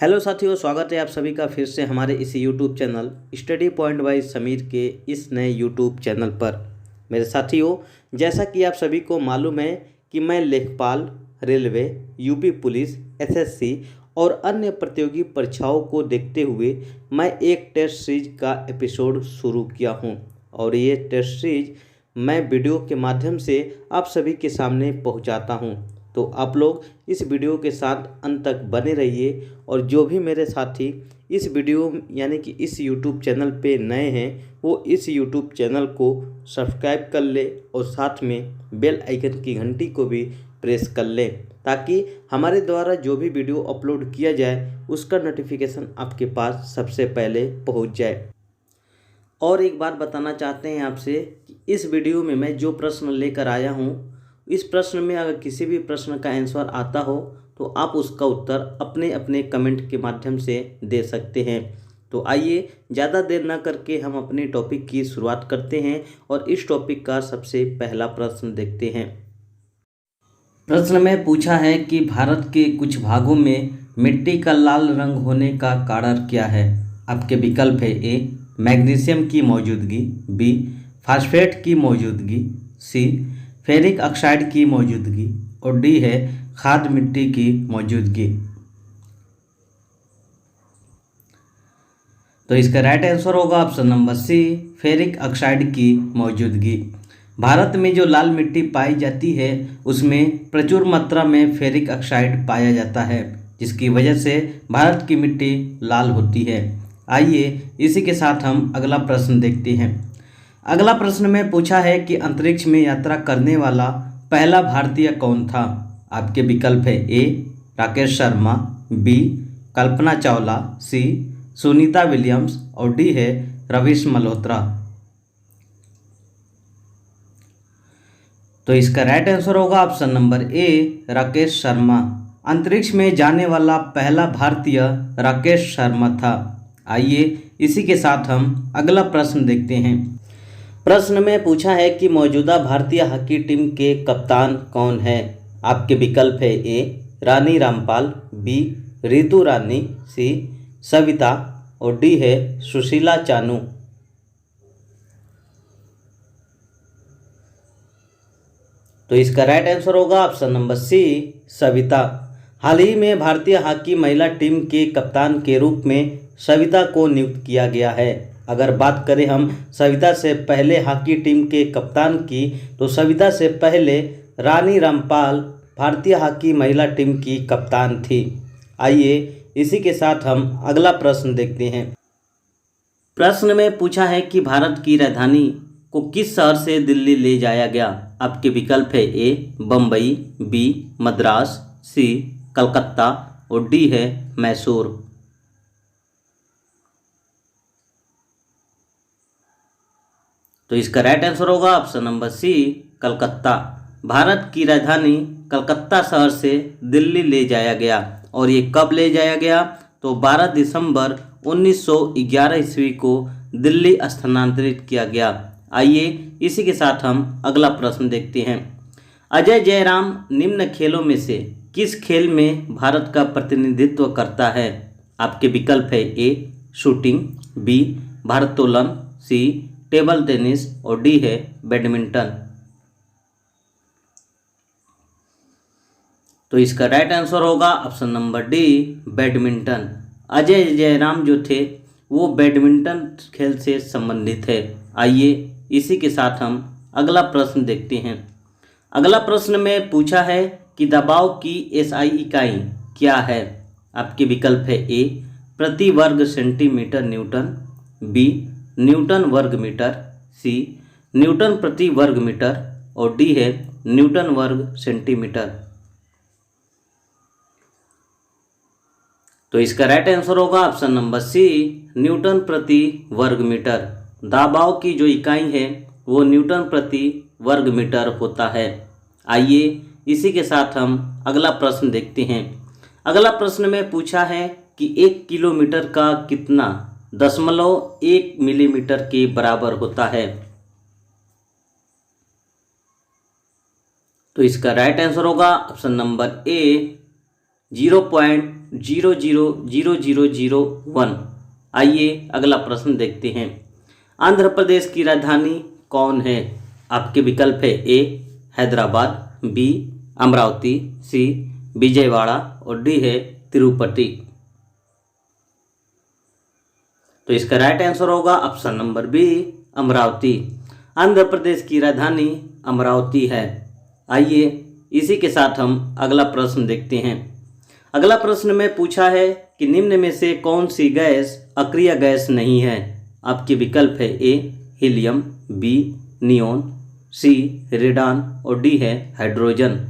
Hello साथियों, स्वागत है आप सभी का फिर से हमारे इस YouTube channel study point by Sameer के इस नए यूट्यूब चैनल पर। मेरे साथियों, जैसा कि आप सभी को मालूम है कि मैं लेखपाल, रेलवे, यूपी पुलिस, एसएससी और अन्य प्रतियोगी परीक्षाओं को देखते हुए मैं एक टेस्ट सीरीज का एपिसोड शुरू किया हूं और ये टेस्ट सीरीज मैं वीडियो के माध्यम से आप सभी के सामने पहुंचाता हूं। तो आप लोग इस वीडियो के साथ अंत तक बने रहिए और जो भी मेरे साथी इस वीडियो यानी कि इस यूट्यूब चैनल पे नए हैं वो इस यूट्यूब चैनल को सब्सक्राइब कर ले और साथ में बेल आइकन की घंटी को भी प्रेस कर लें ताकि हमारे द्वारा जो भी वीडियो अपलोड किया जाए उसका नोटिफिकेशन आपके पास सबसे पहले पहुंच जाए। और एक बात बताना चाहते हैं आपसे कि इस वीडियो में मैं जो प्रश्न लेकर आया हूँ, इस प्रश्न में अगर किसी भी प्रश्न का आंसर आता हो तो आप उसका उत्तर अपने अपने कमेंट के माध्यम से दे सकते हैं। तो आइए ज़्यादा देर ना करके हम अपने टॉपिक की शुरुआत करते हैं और इस टॉपिक का सबसे पहला प्रश्न देखते हैं। प्रश्न में पूछा है कि भारत के कुछ भागों में मिट्टी का लाल रंग होने का कारण क्या है। आपके विकल्प है ए मैग्नीशियम की मौजूदगी, बी फास्फेट की मौजूदगी, सी फेरिक ऑक्साइड की मौजूदगी और डी है खाद मिट्टी की मौजूदगी। तो इसका राइट आंसर होगा option number C ferric oxide की मौजूदगी। भारत में जो लाल मिट्टी पाई जाती है उसमें प्रचुर मात्रा में फेरिक ऑक्साइड पाया जाता है जिसकी वजह से भारत की मिट्टी लाल होती है। आइए इसी के साथ हम अगला प्रश्न देखते हैं। अगला प्रश्न में पूछा है कि अंतरिक्ष में यात्रा करने वाला पहला भारतीय कौन था। आपके विकल्प है ए राकेश शर्मा, बी कल्पना चावला, सी सुनीता विलियम्स और डी है रवीश मल्होत्रा। तो इसका राइट आंसर होगा ऑप्शन नंबर ए राकेश शर्मा। अंतरिक्ष में जाने वाला पहला भारतीय राकेश शर्मा था। आइए इसी के साथ हम अगला प्रश्न देखते हैं। प्रश्न में पूछा है कि मौजूदा भारतीय हॉकी टीम के कप्तान कौन है। आपके विकल्प है ए रानी रामपाल, बी रितु रानी, सी सविता और डी है सुशीला चानू। तो इसका राइट आंसर होगा ऑप्शन नंबर सी सविता। हाल ही में भारतीय हॉकी महिला टीम के कप्तान के रूप में सविता को नियुक्त किया गया है। अगर बात करें हम सविता से पहले हॉकी टीम के कप्तान की तो सविता से पहले रानी रामपाल भारतीय हॉकी महिला टीम की कप्तान थी। आइए इसी के साथ हम अगला प्रश्न देखते हैं। प्रश्न में पूछा है कि भारत की राजधानी को किस शहर से दिल्ली ले जाया गया। आपके विकल्प है A Bombay, B Madras, C Calcutta और डी है मैसूर। तो इसका राइट आंसर होगा option number C Calcutta. Bharat की राजधानी कलकत्ता शहर से दिल्ली ले जाया गया और ये कब ले जाया गया तो 12 दिसंबर 1911 ईस्वी को दिल्ली स्थानांतरित किया गया। आइए इसी के साथ हम अगला प्रश्न देखते हैं। अजय जयराम निम्न खेलों में से किस खेल में भारत का प्रतिनिधित्व करता है। आपके विकल्प है ए शूटिंग, बी भारोत्तोलन, सी टेबल टेनिस और डी है बैडमिंटन। तो इसका राइट आंसर होगा option number D badminton. Ajay Jairam जो थे वो बैडमिंटन खेल से संबंधित है। आइए इसी के साथ हम अगला प्रश्न देखते हैं। अगला प्रश्न में पूछा है कि दबाव की एसआई इकाई क्या है। आपके विकल्प है ए प्रति वर्ग सेंटीमीटर न्यूटन, बी न्यूटन वर्ग मीटर, सी न्यूटन प्रति वर्ग मीटर और डी है न्यूटन वर्ग सेंटीमीटर। तो इसका राइट आंसर होगा ऑप्शन नंबर सी न्यूटन प्रति वर्ग मीटर। दबाव की जो इकाई है वो न्यूटन प्रति वर्ग मीटर होता है। आइए इसी के साथ हम अगला प्रश्न देखते हैं। अगला प्रश्न में पूछा है कि 1 किलोमीटर का कितना 0.1 मिलीमीटर के बराबर होता है। तो इसका राइट आंसर होगा ऑप्शन नंबर ए 0.1 0.00001। आइए अगला प्रश्न देखते हैं। आंध्र प्रदेश की राजधानी कौन है? आपके विकल्प है A Hyderabad, B Amaravati, C Vijayawada और डी है तिरुपति। तो इसका राइट आंसर होगा option number B Amaravati. Andhra Pradesh की राजधानी अमरावती है। आइए इसी के साथ हम अगला प्रश्न देखते हैं। अगला प्रश्न में पूछा है कि निम्न में से कौन सी गैस अक्रिय गैस नहीं है? आपके विकल्प है ए हीलियम, बी नियोन, सी रेडान और डी है हाइड्रोजन।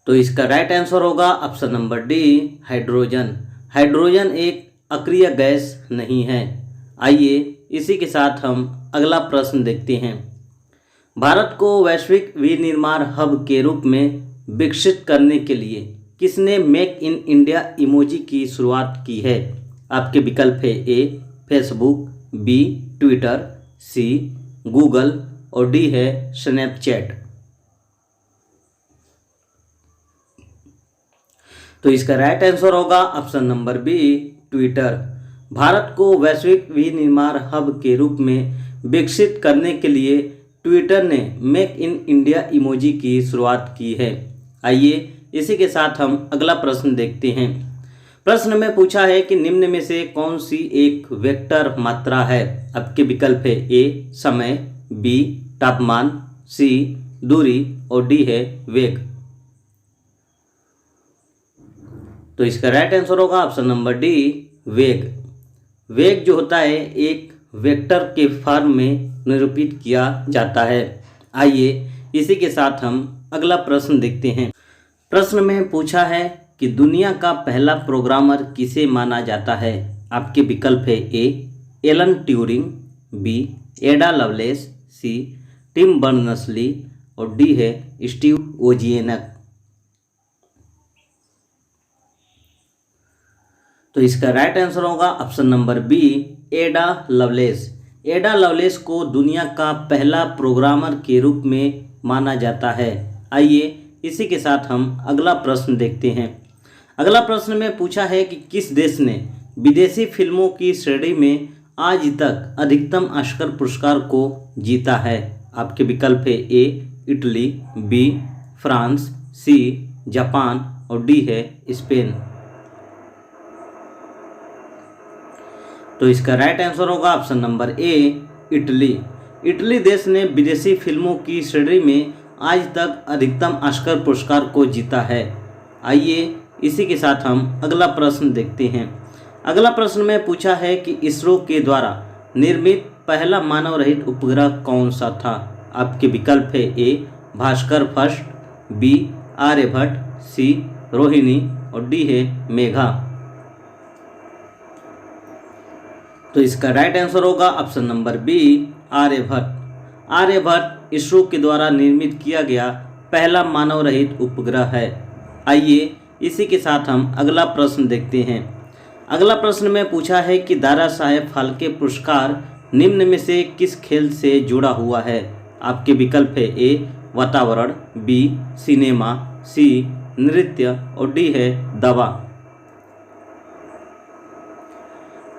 तो इसका राइट आंसर होगा option number D hydrogen. Hydrogen एक अक्रिय गैस नहीं है। आइए इसी के साथ हम अगला प्रश्न देखते हैं। भारत को वैश्विक विनिर्माण हब के रूप में विकसित करने के लिए किसने मेक इन इंडिया इमोजी की शुरुआत की है? आपके विकल्प है A Facebook, B Twitter, C Google और डी है स्नैपचैट। तो इसका राइट आंसर होगा option number B Twitter. Bharat को वैश्विक विनिर्माण हब के रूप में विकसित करने के लिए ट्विटर ने मेक इन इंडिया इमोजी की शुरुआत की है। आइए इसी के साथ हम अगला प्रश्न देखते हैं। प्रश्न में पूछा है कि निम्न में से कौन सी एक वेक्टर मात्रा है? आपके विकल्प है ए समय, बी तापमान, सी दूरी और डी है वेग। तो इसका राइट आंसर होगा ऑप्शन नंबर डी वेग। वेग जो होता है एक वेक्टर के फॉर्म में निरूपित किया जाता है। आइए इसी के साथ हम अगला प्रश्न देखते हैं। प्रश्न में पूछा है कि दुनिया का पहला प्रोग्रामर किसे माना जाता है? आपके विकल्प है A Alan Turing, B Ada Lovelace, C Tim Berners Lee और डी है स्टीव वोजिएनक। तो इसका राइट आंसर होगा option number B Ada Lovelace. Ada Lovelace को दुनिया का पहला प्रोग्रामर के रूप में माना जाता है। आइए इसी के साथ हम अगला प्रश्न देखते हैं। अगला प्रश्न में पूछा है कि किस देश ने विदेशी फिल्मों की श्रेणी में आज तक अधिकतम ऑस्कर पुरस्कार को जीता है? आपके विकल्प है A Italy, B France, C Japan और डी है स्पेन। तो इसका राइट आंसर होगा option number A Italy. Italy देश ने विदेशी फिल्मों की श्रेणी में आज तक अधिकतम ऑस्कर पुरस्कार को जीता है। आइए इसी के साथ हम अगला प्रश्न देखते हैं। अगला प्रश्न में पूछा है कि इसरो के द्वारा निर्मित पहला मानव रहित उपग्रह कौन सा था? आपके विकल्प है A Bhaskar first, B Aryabhata, C Rohini और डी है मेघा। तो इसका राइट आंसर होगा option number B Aryabhata. Aryabhata ISRO के द्वारा निर्मित किया गया पहला मानव रहित उपग्रह है। आइए इसी के साथ हम अगला प्रश्न देखते हैं। अगला प्रश्न में पूछा है कि दारा साहेब फाल्के पुरस्कार निम्न में से किस खेल से जुड़ा हुआ है? आपके विकल्प है ए वातावरण, बी सिनेमा, सी नृत्य और डी है दवा।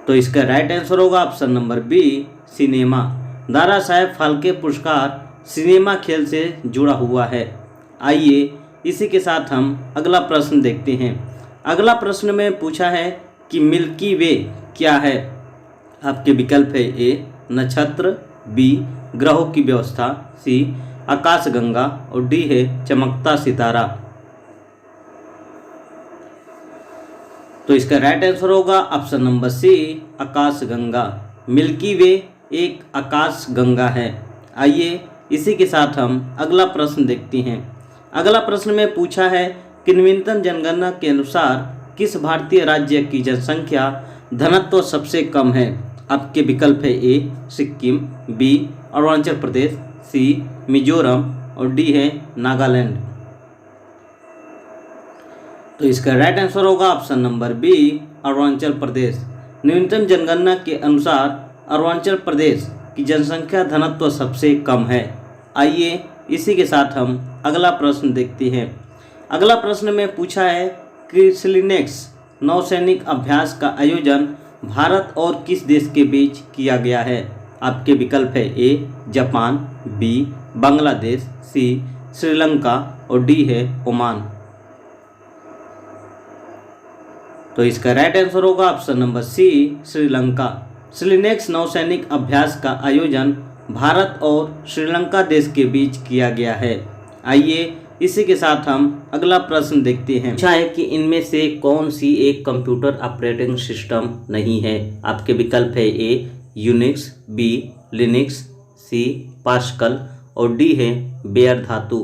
तो इसका राइट आंसर होगा option number B cinema. Dadasaheb Phalke पुरस्कार सिनेमा खेल से जुड़ा हुआ है। आइए इसी के साथ हम अगला प्रश्न देखते हैं। अगला प्रश्न में पूछा है कि मिल्की वे क्या है? आपके विकल्प है ए नक्षत्र, बी ग्रहों की व्यवस्था, सी आकाशगंगा और डी है चमकता सितारा। तो इसका राइट आंसर होगा ऑप्शन नंबर सी आकाशगंगा। मिल्की वे एक आकाशगंगा है। आइए इसी के साथ हम अगला प्रश्न देखते हैं। अगला प्रश्न में पूछा है कि नवीनतम जनगणना के अनुसार किस भारतीय राज्य की जनसंख्या घनत्व सबसे कम है? आपके विकल्प है ए सिक्किम, बी अरुणाचल प्रदेश, सी मिजोरम और डी है नागालैंड। तो इसका राइट आंसर होगा option number B Arunachal Pradesh. न्यूनतम जनगणना के अनुसार अरुणाचल प्रदेश की जनसंख्या घनत्व सबसे कम है। आइए इसी के साथ हम अगला प्रश्न देखते हैं। अगला प्रश्न में पूछा है क्रिसलिनेक्स नौसैनिक अभ्यास का आयोजन भारत और किस देश के बीच किया गया है। आपके विकल्प है ए जापान, बी बांग्लादेश, सी श्रीलंका और डी है ओमान। तो इसका राइट आंसर होगा ऑप्शन नंबर सी श्रीलंका। क्रिसलिनेक्स नौसैनिक अभ्यास का आयोजन भारत और श्रीलंका देश के बीच किया गया है। आइए इसी के साथ हम अगला प्रश्न देखते हैं। पूछा है कि इनमें से कौन सी एक कंप्यूटर ऑपरेटिंग सिस्टम नहीं है। आपके विकल्प है A Unix, B Linux, C Pascal और डी है बेयर धातु।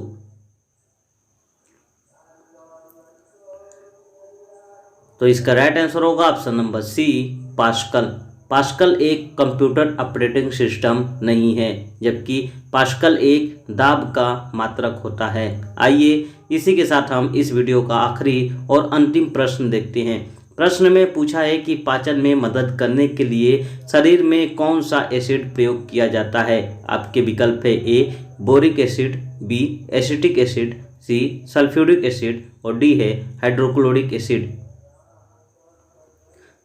तो इसका राइट आंसर होगा option number C Pascal. Pascal एक कंप्यूटर ऑपरेटिंग सिस्टम नहीं है, जबकि पास्कल एक दाब का मात्रक होता है। आइए इसी के साथ हम इस वीडियो का आखिरी और अंतिम प्रश्न देखते हैं। प्रश्न में पूछा है कि पाचन में मदद करने के लिए शरीर में कौन सा एसिड प्रयोग किया जाता है। आपके विकल्प है A boric acid, B acetic acid, C sulphuric acid और डी है हाइड्रोक्लोरिक एसिड।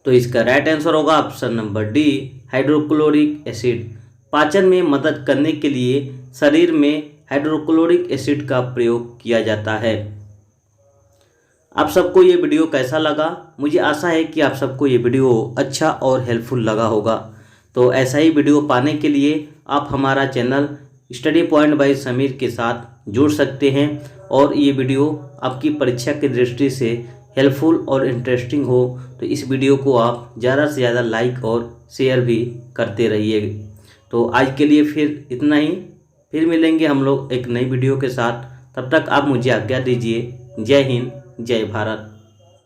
तो इसका राइट आंसर होगा option number D hydrochloric acid. पाचन में मदद करने के लिए शरीर में हाइड्रोक्लोरिक एसिड का प्रयोग किया जाता है। आप सबको ये वीडियो कैसा लगा? मुझे आशा है कि आप सबको ये वीडियो अच्छा और हेल्पफुल लगा होगा। तो ऐसा ही वीडियो पाने के लिए आप हमारा channel study point by Sameer के साथ जुड़ सकते हैं और ये वीडियो आपकी परीक्षा की दृष्टि से हेल्पफुल और इंटरेस्टिंग हो तो इस वीडियो को आप ज़्यादा से ज़्यादा लाइक और शेयर भी करते रहिए। तो आज के लिए फिर इतना ही, फिर मिलेंगे हम लोग एक नई वीडियो के साथ। तब तक आप मुझे आज्ञा दीजिए। जय हिंद, जय भारत।